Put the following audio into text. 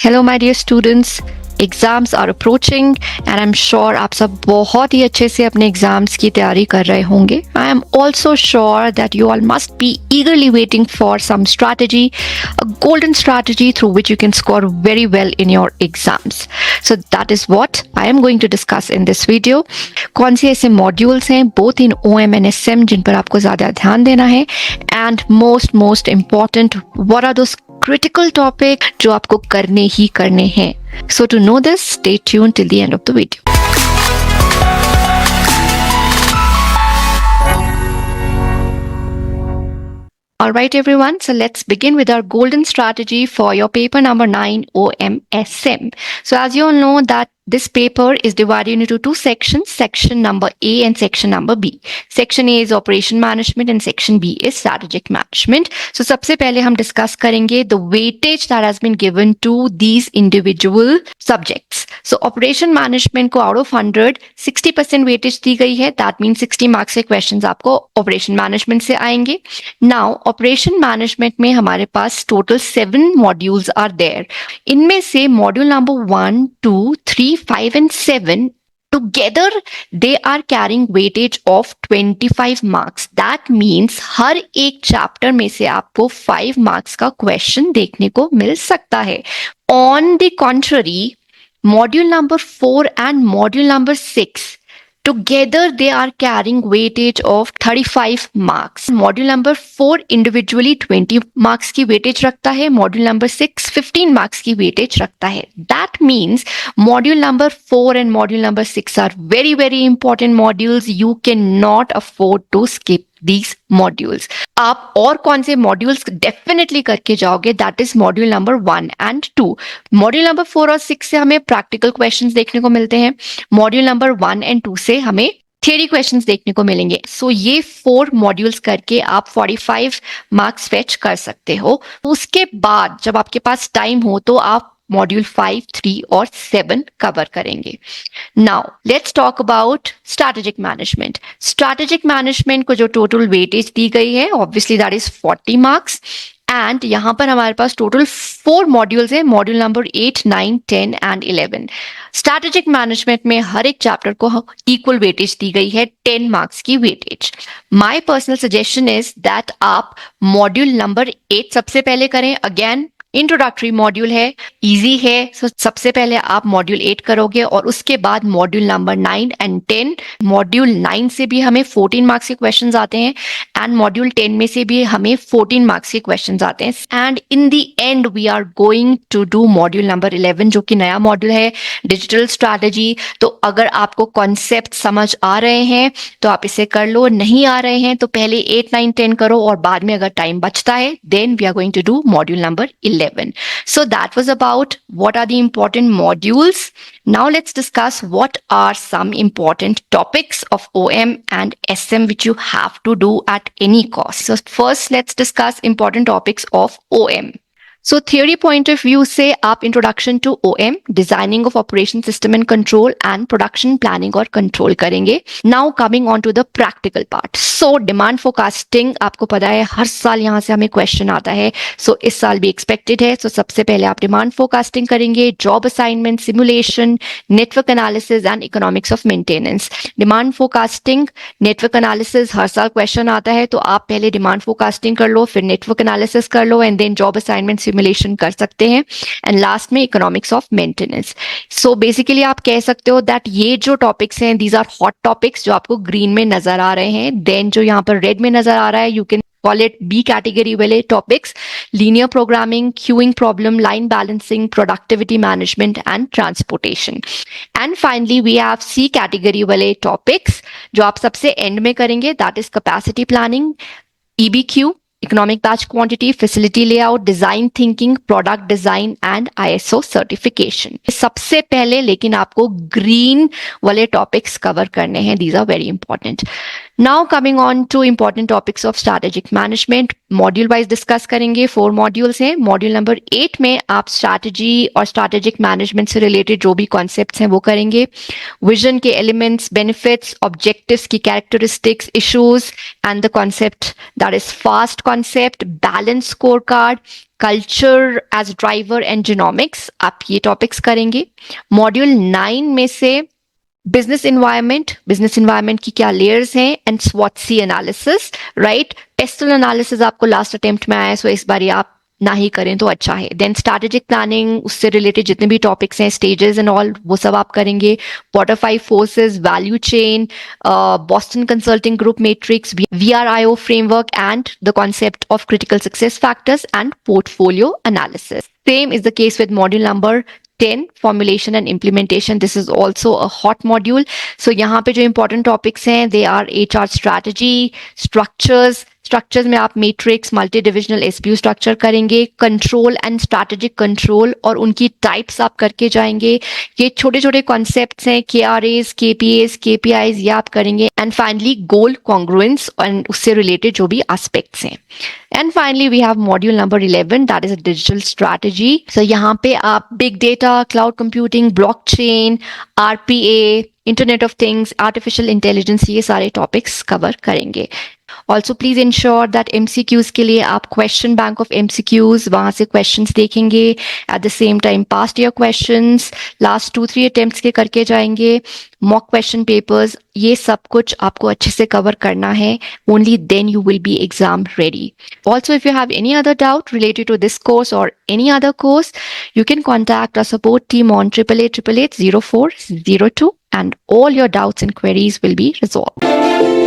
Hello my dear students, exams are approaching and I am sure आप सब बहुत ही अच्छे से अपने एग्ज़ाम्स की तैयारी कर रहे होंगे. I am also sure that you all must be eagerly waiting for some strategy, a golden strategy through which you can score very well in your exams. So that is what I am going to discuss in this video. कौन से ऐसे modules हैं both in OM and SM जिन पर आपको ज़्यादा ध्यान देना है, and most important, what are those critical topic जो आपको करने ही करने हैं. So to know this, stay tuned till the end of the video. Alright everyone, so let's begin with our golden strategy for your paper number 9 OMSM. So as you all know that this paper is divided into two sections, section number A and section number B. Section A is operation management and section B is strategic management. So सबसे पहले हम discuss करेंगे the weightage that has been given to these individual subjects. So operation management को out of 100 60% weightage दी गई है. That means 60 marks के questions आपको operation management से आएंगे. Now operation management में हमारे पास total 7 modules are there. इनमें से module number 1, 2, 3, 5 and 7 together they are carrying weightage of 25 marks. That means हर एक chapter में से आपको 5 marks का question देखने को मिल सकता है. On the contrary, module number 4 and module number 6 together they are carrying weightage of 35 marks. Module number 4 individually 20 marks की weightage रखता है. Module number 6 15 marks की weightage रखता है. That means module number 4 and module number 6 are very important modules. You cannot afford to skip these modules. आप और कौन से modules definitely करके जाओगे, that is module number 1 and 2. Module number 4 और 6 से हमें practical questions देखने को मिलते हैं. Module number 1 and 2 से हमें theory questions देखने को मिलेंगे. So ये 4 modules करके आप 45 marks fetch कर सकते हो. उसके बाद जब आपके पास time हो तो आप मॉड्यूल 5, 3 और 7 कवर करेंगे. Now let's talk about strategic management. Strategic management को जो total weightage दी गई है, obviously that is 40 marks. And यहाँ पर हमारे पास total 4 modules है, module number 8, 9, 10 and 11. Strategic management में हर एक chapter को equal weightage दी गई है, 10 marks की weightage. My personal suggestion is that आप module number 8 सबसे पहले करें. Again इंट्रोडक्टरी मॉड्यूल है, इजी है. सो सबसे पहले आप मॉड्यूल 8 करोगे और उसके बाद मॉड्यूल नंबर 9 एंड 10. मॉड्यूल 9 से भी हमें 14 मार्क्स के क्वेश्चंस आते हैं एंड मॉड्यूल 10 में से भी हमें 14 मार्क्स के क्वेश्चंस आते हैं. And in the end we are going to do module number 11 जो कि नया मॉड्यूल है, डिजिटल स्ट्रैटेजी. तो अगर आपको कॉन्सेप्ट समझ आ रहे हैं तो आप इसे कर लो, नहीं आ रहे हैं तो पहले 8, 9, 10 करो और बाद में अगर टाइम बचता है then we are going to do module number 11. So that was about what are the important modules. Now let's discuss what are some important topics of OM and SM which you have to do at any cost. So first let's discuss important topics of OM. So theory point of view से आप introduction to OM, designing of operation system and control and production planning और control करेंगे. Now coming on to the practical part. So demand forecasting आपको पता है हर साल यहाँ से हमें question आता है. So इस साल भी expected है. So सबसे पहले आप demand forecasting करेंगे, job assignment, simulation, network analysis and economics of maintenance. Demand forecasting, network analysis हर साल question आता है तो आप पहले demand forecasting कर लो, फिर network analysis कर लो and then job assignment simulation कर सकते हैं एंड लास्ट में economics of maintenance. So basically आप कह सकते हो दैट ये जो टॉपिक्स हैं दीज आर हॉट टॉपिक्स जो आपको ग्रीन में नजर आ रहे हैं. देन जो यहाँ पर रेड में नजर आ रहा है you can call it B category वाले topics, linear programming, queuing problem, line balancing, productivity management and transportation. And finally we have C category वाले topics जो आप सबसे end में करेंगे, that is capacity planning, EBQ, economic batch quantity, facility layout, design thinking, product design and ISO certification. सबसे पहले लेकिन आपको green वाले topics cover करने हैं. These are very important. Now coming on to important topics of strategic management. Module wise discuss करेंगे. 4 modules हैं. Module number 8 में आप स्ट्रैटेजी और स्ट्रैटेजिक मैनेजमेंट से रिलेटेड जो भी कॉन्सेप्ट्स हैं वो करेंगे. विजन के एलिमेंट्स, बेनिफिट्स, ऑब्जेक्टिव्स की characteristics, issues and the concept that is fast concept, balance score card, culture as driver and genomics, आप ये टॉपिक्स करेंगे। मॉड्यूल 9 में से बिजनेस इन्वायरमेंट की क्या लेयर्स हैं एंड स्वॉट एनालिसिस, राइट। पेस्टल एनालिसिस आपको लास्ट अटेम्प्ट में आया, सो इस बार आप ना ही करें तो अच्छा है। देन स्ट्रैटेजिक प्लानिंग, उससे रिलेटेड जितने भी टॉपिक्स हैं, स्टेजेस एंड ऑल, वो सब आप करेंगे। Water 5 forces, value chain, Boston consulting group matrix, VRIO framework and the concept of critical success factors and portfolio analysis. Same is the case with module number 10, formulation and implementation. This is also a hot module. So यहाँ पे जो important topics हैं, they are HR strategy, structures में आप matrix, multi divisional SBU structure करेंगे, control and strategic control और उनकी types आप करके जाएंगे। ये छोटे छोटे concepts हैं, KRAs, KPAs, KPIs, ये आप करेंगे। And finally goal congruence और उससे related जो भी aspects हैं। And finally, we have module number 11, that is a digital strategy. So यहाँ पे आप big data, cloud computing, blockchain, RPA, Internet of Things, artificial intelligence, ये सारे topics cover करेंगे। Also, please ensure that MCQs के लिए आप question bank of MCQs, वहाँ से questions देखेंगे। At the same time, past year questions, last 2-3 attempts के करके जाएंगे। Mock question papers, ये सब कुछ आपको अच्छे से cover करना है। Only then you will be exam ready. Also, if you have any other doubt related to this course or any other course, you can contact our support team on 888-888-0402 and all your doubts and queries will be resolved.